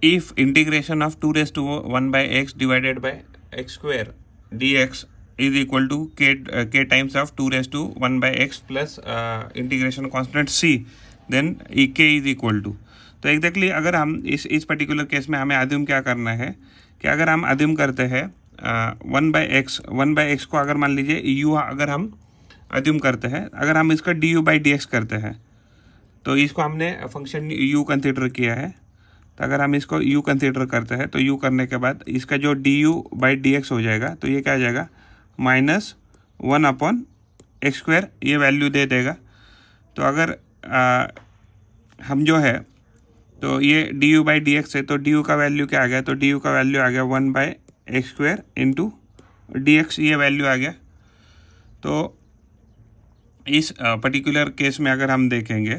If integration of 2^1/x divided by x square dx is equal to k times of 2^1/x plus integration constant c, then k is equal to. तो exactly अगर हम इस particular case में हमें assume क्या करना है कि अगर हम अज्यूम करते हैं 1/x को अगर मान लीजिए u अगर हम अज्यूम करते हैं, अगर हम इसका du/dx करते हैं तो इसको हमने फंक्शन u कंसीडर किया है। तो अगर हम इसको u कंसीडर करते हैं तो u करने के बाद इसका जो du/dx हो जाएगा तो ये क्या आ जाएगा -1/x², ये वैल्यू दे देगा। तो अगर हम जो है तो ये du/dx है, तो du का वैल्यू क्या आ गया, तो du का वैल्यू आ गया 1/x² इंटू dx, ये वैल्यू आ गया। तो इस पर्टिकुलर केस में अगर हम देखेंगे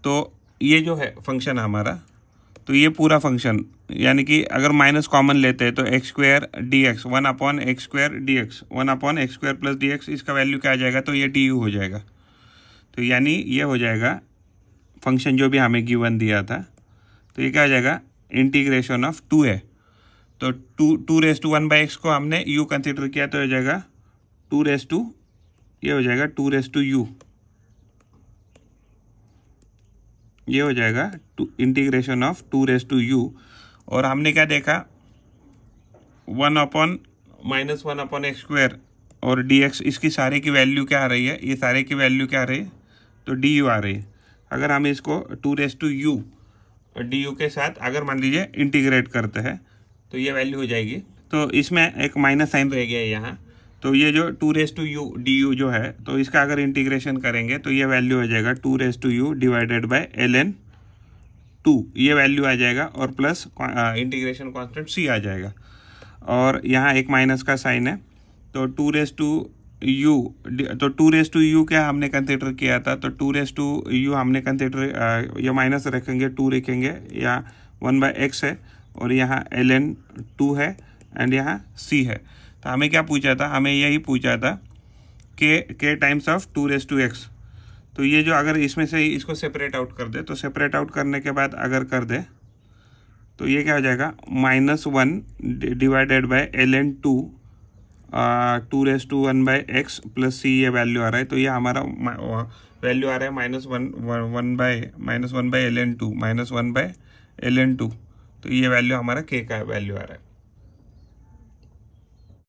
तो ये जो है फंक्शन हमारा, तो ये पूरा फंक्शन यानी कि अगर माइनस कॉमन लेते हैं तो x² dx 1/x² dx 1/x² plus dx, इसका वैल्यू क्या आ जाएगा, तो ये du हो जाएगा। तो यानी ये हो जाएगा फंक्शन जो भी हमें गिवन दिया था, तो ये क्या आ जाएगा इंटीग्रेशन ऑफ 2 है। तो 2^1/x को हमने u कंसिडर किया तो हो जाएगा 2 ये हो जाएगा 2^u, ये हो जाएगा इंटीग्रेशन ऑफ 2^u। और हमने क्या देखा 1/(-1/x²) और dx, इसकी सारे की वैल्यू क्या आ रही है, ये सारे की वैल्यू क्या आ रही है, तो du आ रही है। अगर हम इसको 2^u du के साथ अगर मान लीजिए इंटीग्रेट करते हैं तो ये वैल्यू हो जाएगी। तो इसमें एक माइनस साइन रह गया है यहाँ, तो ये जो 2^u du जो है तो इसका अगर इंटीग्रेशन करेंगे तो ये वैल्यू हो जाएगा 2^u डिवाइडेड बाय ln 2, ये वैल्यू आ जाएगा और प्लस इंटीग्रेशन कांस्टेंट c आ जाएगा। और यहाँ एक माइनस का साइन है, तो 2^u क्या हमने कंसिडर किया था, तो 2^u हमने कंसिडर ये माइनस रखेंगे 2 रखेंगे, या 1/x है और यहाँ ln 2 है एंड यहाँ c है। तो हमें क्या पूछा था, हमें यही पूछा था k टाइम्स ऑफ 2^x। तो ये जो अगर इसमें से इसको सेपरेट आउट कर दे, तो सेपरेट आउट करने के बाद अगर कर दे तो ये क्या हो जाएगा -1 divided by ln 2 2^1/x plus c, ये वैल्यू आ रहा है। तो ये हमारा वैल्यू आ रहा है -1/ln 2 -1/ln 2। तो ये वैल्यू हमारा k का वैल्यू आ रहा है।